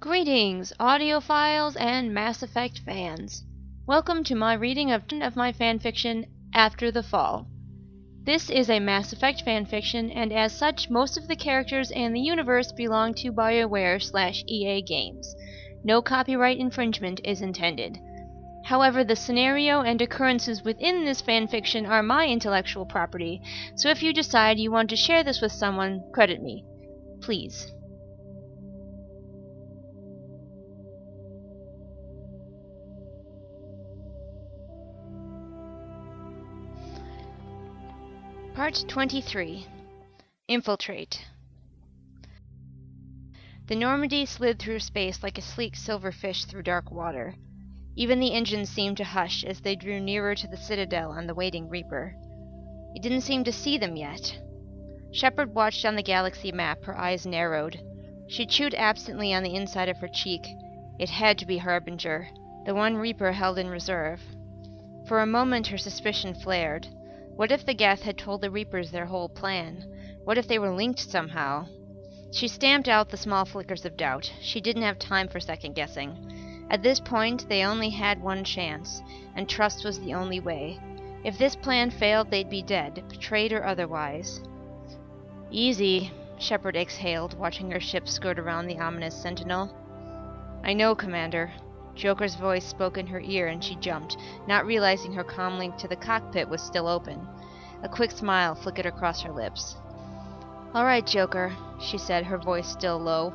Greetings, audiophiles and Mass Effect fans. Welcome to my reading of my fanfiction, After the Fall. This is a Mass Effect fanfiction, and as such, most of the characters and the universe belong to BioWare/EA Games. No copyright infringement is intended. However, the scenario and occurrences within this fanfiction are my intellectual property, so if you decide you want to share this with someone, credit me. Please. Part 23. Infiltrate. The Normandy slid through space like a sleek silver fish through dark water. Even the engines seemed to hush as they drew nearer to the Citadel and the waiting Reaper. It didn't seem to see them yet. Shepard watched on the galaxy map, her eyes narrowed. She chewed absently on the inside of her cheek. It had to be Harbinger, the one Reaper held in reserve. For a moment her suspicion flared. What if the geth had told the Reapers their whole plan? What if they were linked somehow? She stamped out the small flickers of doubt. She didn't have time for second-guessing. At this point, they only had one chance, and trust was the only way. If this plan failed, they'd be dead, betrayed or otherwise. Easy, Shepard exhaled, watching her ship skirt around the ominous sentinel. I know, Commander. Joker's voice spoke in her ear, and she jumped, not realizing her comm link to the cockpit was still open. A quick smile flickered across her lips. "All right, Joker," she said, her voice still low.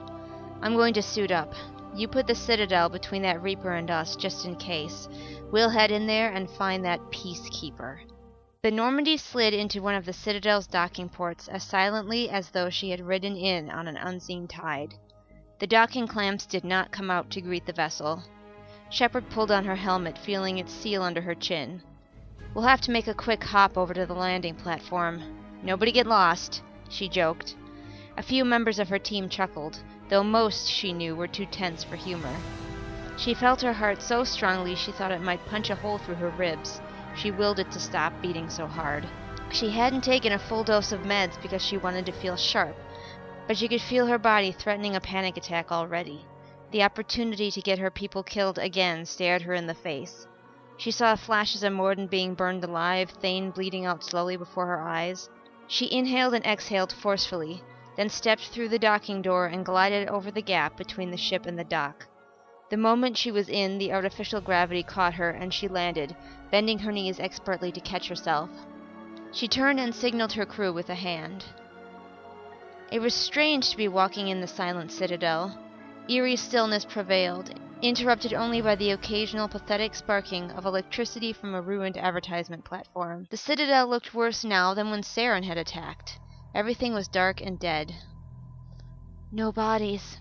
"I'm going to suit up. You put the Citadel between that Reaper and us, just in case. We'll head in there and find that Peacekeeper." The Normandy slid into one of the Citadel's docking ports as silently as though she had ridden in on an unseen tide. The docking clamps did not come out to greet the vessel. Shepard pulled on her helmet, feeling its seal under her chin. "We'll have to make a quick hop over to the landing platform. Nobody get lost," she joked. A few members of her team chuckled, though most, she knew, were too tense for humor. She felt her heart so strongly she thought it might punch a hole through her ribs. She willed it to stop beating so hard. She hadn't taken a full dose of meds because she wanted to feel sharp, but she could feel her body threatening a panic attack already. The opportunity to get her people killed again stared her in the face. She saw flashes of Morden being burned alive, Thane bleeding out slowly before her eyes. She inhaled and exhaled forcefully, then stepped through the docking door and glided over the gap between the ship and the dock. The moment she was in, the artificial gravity caught her, and she landed, bending her knees expertly to catch herself. She turned and signaled her crew with a hand. It was strange to be walking in the silent Citadel. Eerie stillness prevailed, interrupted only by the occasional pathetic sparking of electricity from a ruined advertisement platform. The Citadel looked worse now than when Saren had attacked. Everything was dark and dead. "No bodies."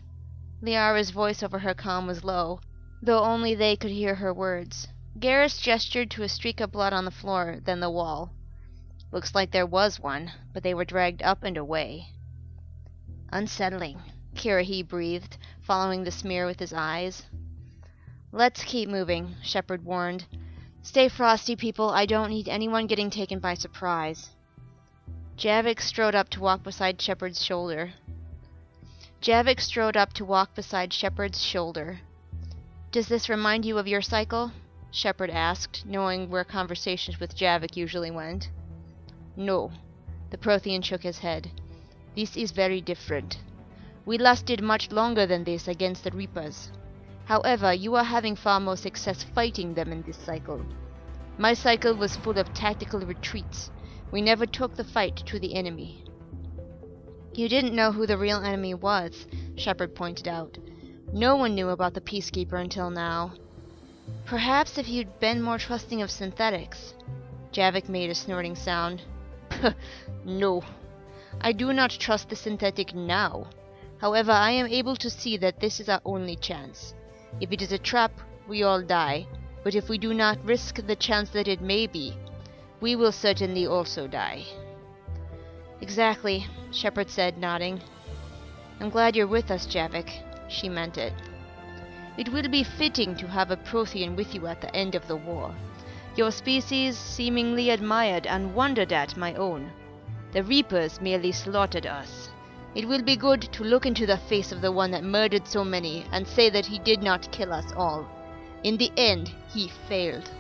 Liara's voice over her comm was low, though only they could hear her words. Garrus gestured to a streak of blood on the floor, then the wall. "Looks like there was one, but they were dragged up and away." "Unsettling," Kirahi breathed, following the smear with his eyes. "Let's keep moving," Shepard warned. "Stay frosty, people. I don't need anyone getting taken by surprise." Javik strode up to walk beside Shepard's shoulder. "Does this remind you of your cycle?" Shepard asked, knowing where conversations with Javik usually went. "No." The Prothean shook his head. "This is very different. We lasted much longer than this against the Reapers. However, you are having far more success fighting them in this cycle. My cycle was full of tactical retreats. We never took the fight to the enemy." "You didn't know who the real enemy was," Shepard pointed out. "No one knew about the Peacekeeper until now. Perhaps if you'd been more trusting of synthetics." Javik made a snorting sound. "No. I do not trust the synthetic now. However, I am able to see that this is our only chance. If it is a trap, we all die, but if we do not risk the chance that it may be, we will certainly also die." "Exactly," Shepard said, nodding. "I'm glad you're with us, Javik." She meant it. "It will be fitting to have a Prothean with you at the end of the war. Your species seemingly admired and wondered at my own. The Reapers merely slaughtered us. It will be good to look into the face of the one that murdered so many and say that he did not kill us all. In the end, he failed."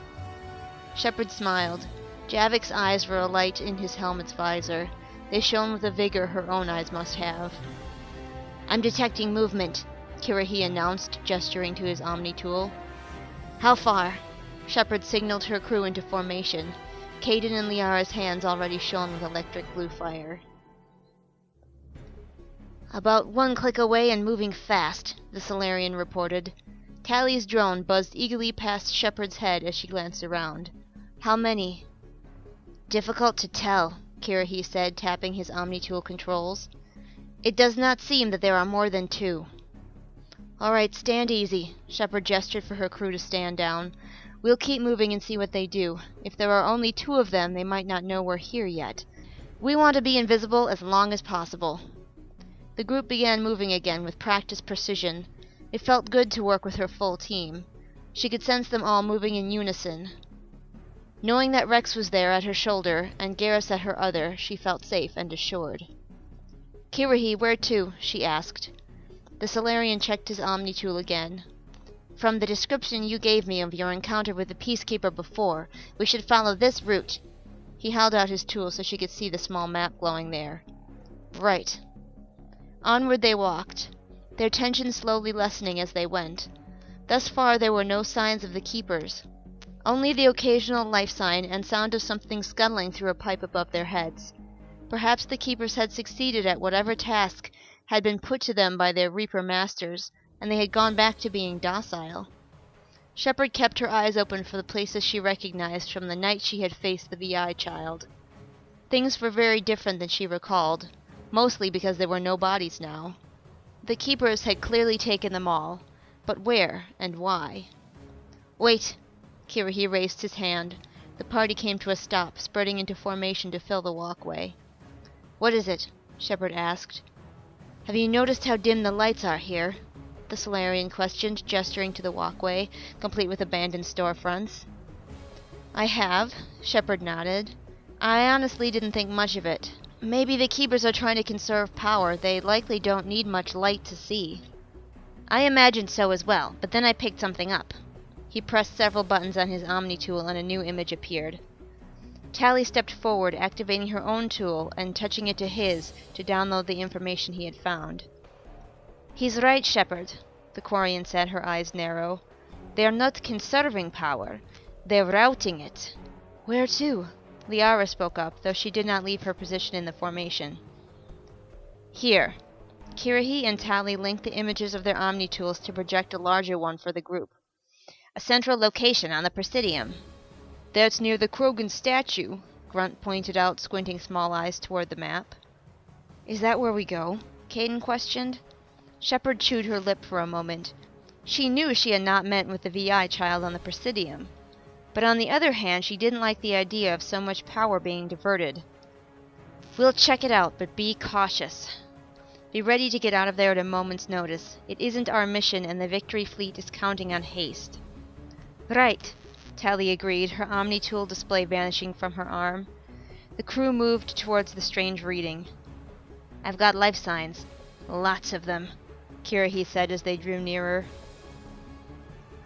Shepard smiled. Javik's eyes were alight in his helmet's visor. They shone with a vigor her own eyes must have. "I'm detecting movement," Kirahi announced, gesturing to his Omni tool. "How far?" Shepard signaled her crew into formation. Caden and Liara's hands already shone with electric blue fire. "About 1 click away and moving fast," the Solarian reported. Tally's drone buzzed eagerly past Shepard's head as she glanced around. "How many?" "Difficult to tell," Kirahi said, tapping his Omni-tool controls. "It does not seem that there are more than 2. "All right, stand easy." Shepard gestured for her crew to stand down. "We'll keep moving and see what they do. If there are only 2 of them, they might not know we're here yet. We want to be invisible as long as possible." The group began moving again with practiced precision. It felt good to work with her full team. She could sense them all moving in unison. Knowing that Rex was there at her shoulder and Garrus at her other, she felt safe and assured. "Kirahi, where to?" she asked. The Solarian checked his Omni-tool again. "From the description you gave me of your encounter with the Peacekeeper before, we should follow this route." He held out his tool so she could see the small map glowing there. "Right." Onward they walked, their tension slowly lessening as they went. Thus far there were no signs of the Keepers. Only the occasional life sign and sound of something scuttling through a pipe above their heads. Perhaps the Keepers had succeeded at whatever task had been put to them by their Reaper masters, and they had gone back to being docile. Shepard kept her eyes open for the places she recognized from the night she had faced the VI child. Things were very different than she recalled, mostly because there were no bodies now. The Keepers had clearly taken them all, but where and why? "Wait!" Kirahi raised his hand. The party came to a stop, spreading into formation to fill the walkway. "What is it?" Shepard asked. "Have you noticed how dim the lights are here?" the Solarian questioned, gesturing to the walkway, complete with abandoned storefronts. "I have," Shepard nodded. "I honestly didn't think much of it. Maybe the Keepers are trying to conserve power. They likely don't need much light to see." "I imagined so as well, but then I picked something up." He pressed several buttons on his Omni-tool and a new image appeared. Tally stepped forward, activating her own tool and touching it to his to download the information he had found. "He's right, Shepard," the quarian said, her eyes narrow. "They're not conserving power. They're routing it." "Where to?" Liara spoke up, though she did not leave her position in the formation. "Here." Kirahi and Tally linked the images of their Omni-tools to project a larger one for the group. "A central location on the Presidium." "That's near the Krogan statue," Grunt pointed out, squinting small eyes toward the map. "Is that where we go?" Caden questioned. Shepard chewed her lip for a moment. She knew she had not met with the VI child on the Presidium. But on the other hand, she didn't like the idea of so much power being diverted. "We'll check it out, but be cautious. Be ready to get out of there at a moment's notice. It isn't our mission, and the Victory Fleet is counting on haste." "Right," Tally agreed, her Omni-tool display vanishing from her arm. The crew moved towards the strange reading. "I've got life signs. Lots of them," Kirahi said as they drew nearer.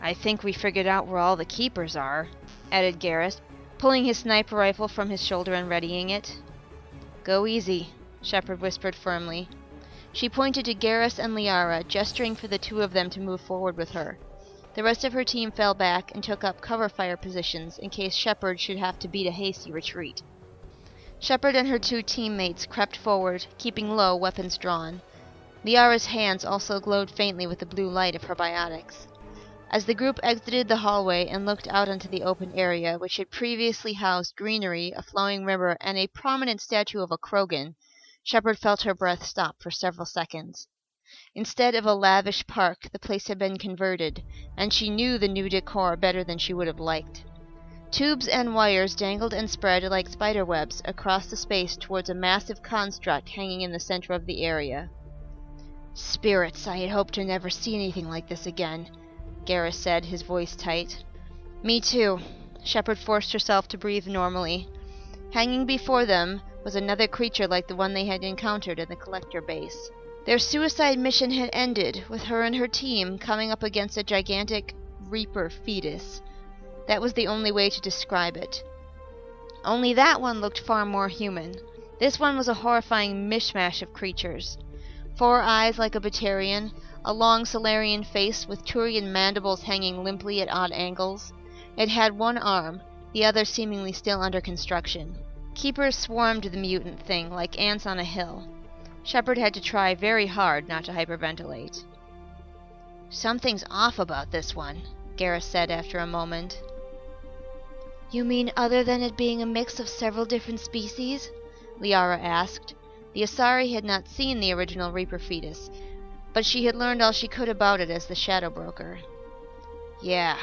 "I think we figured out where all the Keepers are," added Garrus, pulling his sniper rifle from his shoulder and readying it. "Go easy," Shepard whispered firmly. She pointed to Garrus and Liara, gesturing for the 2 of them to move forward with her. The rest of her team fell back and took up cover fire positions in case Shepard should have to beat a hasty retreat. Shepard and her 2 teammates crept forward, keeping low, weapons drawn. Liara's hands also glowed faintly with the blue light of her biotics. As the group exited the hallway and looked out onto the open area, which had previously housed greenery, a flowing river, and a prominent statue of a Krogan, Shepard felt her breath stop for several seconds. Instead of a lavish park, the place had been converted, and she knew the new decor better than she would have liked. Tubes and wires dangled and spread like spiderwebs across the space towards a massive construct hanging in the center of the area. "Spirits, I had hoped to never see anything like this again," Garrus said, his voice tight. "Me too." Shepard forced herself to breathe normally. Hanging before them was another creature like the one they had encountered in the Collector base. Their suicide mission had ended, with her and her team coming up against a gigantic Reaper fetus. That was the only way to describe it. Only that one looked far more human. This one was a horrifying mishmash of creatures. 4 eyes like a Batarian, a long Solarian face with Turian mandibles hanging limply at odd angles. It had 1 arm, the other seemingly still under construction. Keepers swarmed the mutant thing like ants on a hill. Shepard had to try very hard not to hyperventilate. "Something's off about this one," Garrus said after a moment. "You mean other than it being a mix of several different species?" Liara asked. The Asari had not seen the original Reaper fetus, but she had learned all she could about it as the Shadow Broker. "Yeah."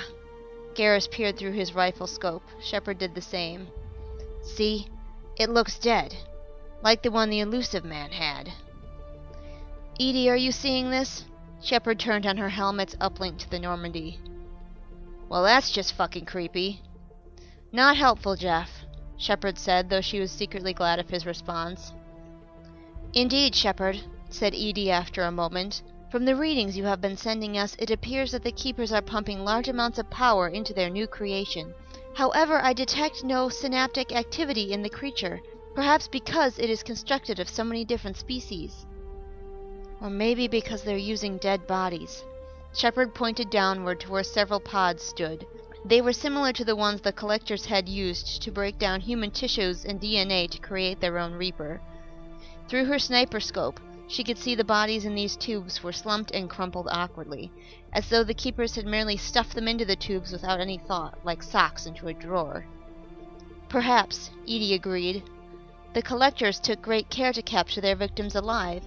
Garrus peered through his rifle scope. Shepard did the same. "See? It looks dead. Like the one the elusive man had." "Edie, are you seeing this?" Shepard turned on her helmet's uplink to the Normandy. "Well, that's just fucking creepy." "Not helpful, Jeff," Shepard said, though she was secretly glad of his response. "Indeed, Shepard," said Edie after a moment. "From the readings you have been sending us, it appears that the Keepers are pumping large amounts of power into their new creation. However, I detect no synaptic activity in the creature, perhaps because it is constructed of so many different species. Or maybe because they're using dead bodies." Shepard pointed downward to where several pods stood. They were similar to the ones the Collectors had used to break down human tissues and DNA to create their own Reaper. Through her sniper scope, she could see the bodies in these tubes were slumped and crumpled awkwardly, as though the Keepers had merely stuffed them into the tubes without any thought, like socks into a drawer. "Perhaps," Edie agreed. "The Collectors took great care to capture their victims alive.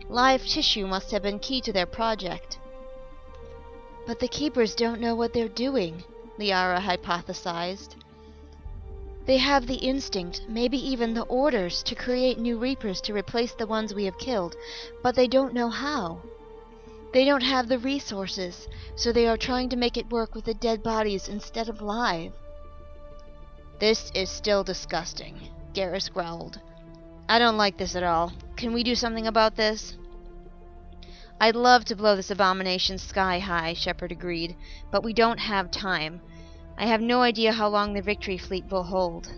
Live tissue must have been key to their project." "But the Keepers don't know what they're doing," Liara hypothesized. "They have the instinct, maybe even the orders, to create new Reapers to replace the ones we have killed, but they don't know how. They don't have the resources, so they are trying to make it work with the dead bodies instead of live." "This is still disgusting," Garrus growled. "I don't like this at all. Can we do something about this?" "I'd love to blow this abomination sky high," Shepard agreed, "but we don't have time. I have no idea how long the Victory Fleet will hold."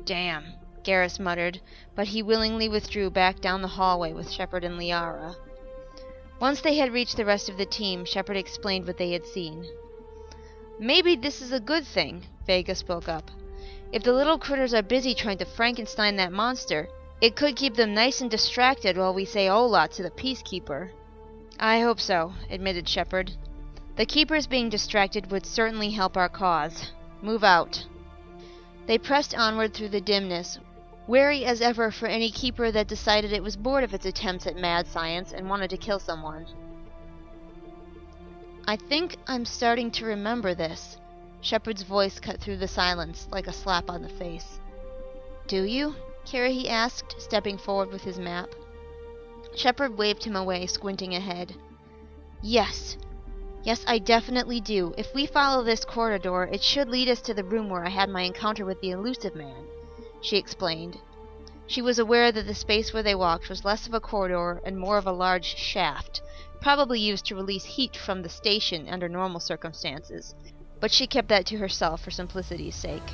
"Damn," Garrus muttered, but he willingly withdrew back down the hallway with Shepard and Liara. Once they had reached the rest of the team, Shepard explained what they had seen. "Maybe this is a good thing," Vega spoke up. "If the little critters are busy trying to Frankenstein that monster, it could keep them nice and distracted while we say hola to the Peacekeeper." "I hope so," admitted Shepard. "The Keepers being distracted would certainly help our cause. Move out." They pressed onward through the dimness, wary as ever for any Keeper that decided it was bored of its attempts at mad science and wanted to kill someone. "I think I'm starting to remember this." Shepard's voice cut through the silence like a slap on the face. "Do you?" Karahi asked, stepping forward with his map. Shepard waved him away, squinting ahead. Yes, I definitely do. If we follow this corridor, it should lead us to the room where I had my encounter with the elusive man," she explained. She was aware that the space where they walked was less of a corridor and more of a large shaft, probably used to release heat from the station under normal circumstances, but she kept that to herself for simplicity's sake.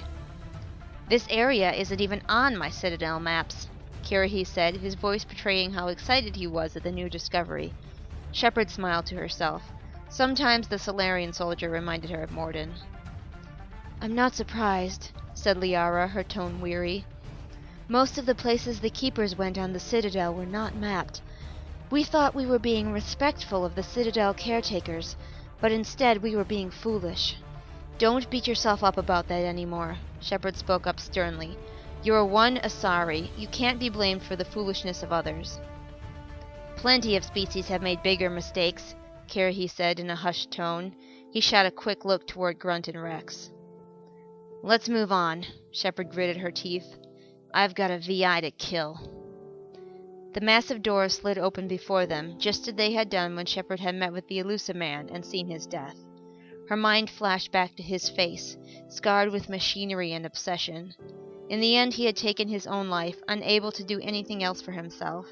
"This area isn't even on my Citadel maps," Karahi said, his voice betraying how excited he was at the new discovery. Shepard smiled to herself. Sometimes the Solarian soldier reminded her of Morden. "I'm not surprised," said Liara, her tone weary. "Most of the places the Keepers went on the Citadel were not mapped. We thought we were being respectful of the Citadel caretakers, but instead we were being foolish." "Don't beat yourself up about that anymore," Shepard spoke up sternly. "You're one Asari. You can't be blamed for the foolishness of others." "Plenty of species have made bigger mistakes," Karahi said in a hushed tone. He shot a quick look toward Grunt and Rex. "Let's move on," Shepard gritted her teeth. "I've got a VI to kill." The massive door slid open before them, just as they had done when Shepard had met with the elusive man and seen his death. Her mind flashed back to his face, scarred with machinery and obsession. In the end, he had taken his own life, unable to do anything else for himself.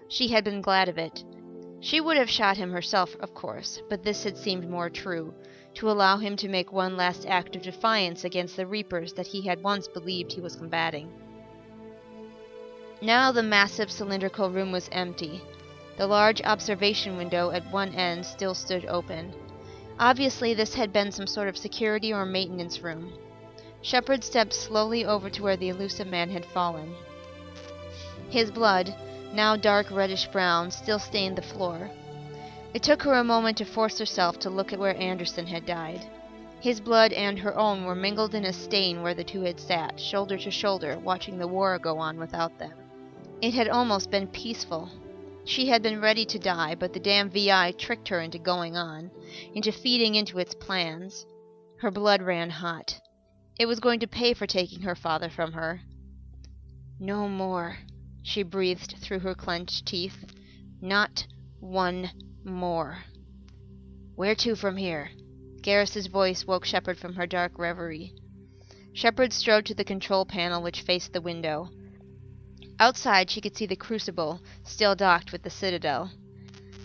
She had been glad of it. She would have shot him herself, of course, but this had seemed more true, to allow him to make one last act of defiance against the Reapers that he had once believed he was combating. Now the massive cylindrical room was empty. The large observation window at one end still stood open. Obviously, this had been some sort of security or maintenance room. Shepard stepped slowly over to where the elusive man had fallen. His blood, now dark reddish-brown, still stained the floor. It took her a moment to force herself to look at where Anderson had died. His blood and her own were mingled in a stain where the two had sat, shoulder to shoulder, watching the war go on without them. It had almost been peaceful. She had been ready to die, but the damn VI tricked her into going on, into feeding into its plans. Her blood ran hot. It was going to pay for taking her father from her. "No more," she breathed through her clenched teeth. "Not one more." "Where to from here?" Garrus's voice woke Shepard from her dark reverie. Shepard strode to the control panel which faced the window. Outside she could see the crucible, still docked with the Citadel.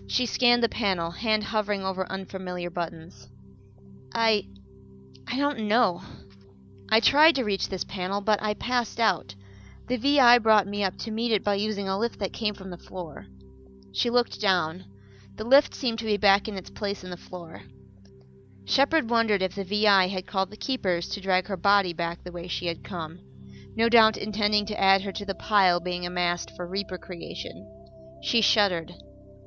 She scanned the panel, hand hovering over unfamiliar buttons. I don't know. I tried to reach this panel, but I passed out. The VI brought me up to meet it by using a lift that came from the floor." She looked down. The lift seemed to be back in its place in the floor. Shepard wondered if the VI had called the Keepers to drag her body back the way she had come, no doubt intending to add her to the pile being amassed for Reaper creation. She shuddered.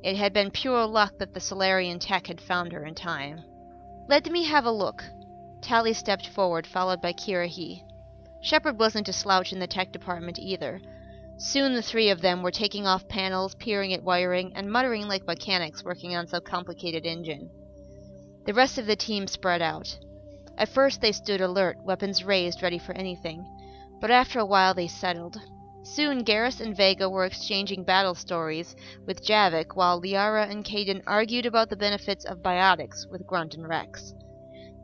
It had been pure luck that the Solarian tech had found her in time. "Let me have a look." Tally stepped forward, followed by Kirahi. Shepard wasn't a slouch in the tech department either. Soon the three of them were taking off panels, peering at wiring, and muttering like mechanics working on some complicated engine. The rest of the team spread out. At first they stood alert, weapons raised, ready for anything, but after a while they settled. Soon Garrus and Vega were exchanging battle stories with Javik, while Liara and Kaidan argued about the benefits of biotics with Grunt and Rex.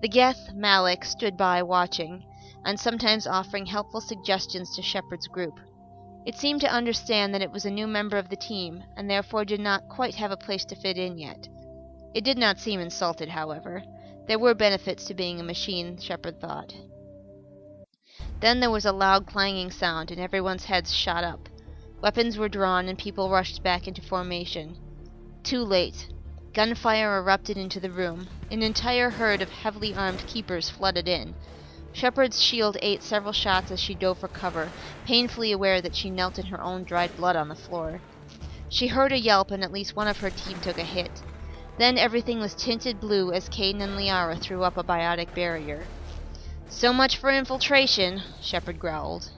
The Geth, Malik, stood by watching, and sometimes offering helpful suggestions to Shepard's group. It seemed to understand that it was a new member of the team, and therefore did not quite have a place to fit in yet. It did not seem insulted, however. There were benefits to being a machine, Shepard thought. Then there was a loud clanging sound, and everyone's heads shot up. Weapons were drawn, and people rushed back into formation. Too late. Gunfire erupted into the room. An entire herd of heavily armed Keepers flooded in. Shepard's shield ate several shots as she dove for cover, painfully aware that she knelt in her own dried blood on the floor. She heard a yelp, and at least one of her team took a hit. Then everything was tinted blue as Kaidan and Liara threw up a biotic barrier. "So much for infiltration," Shepard growled.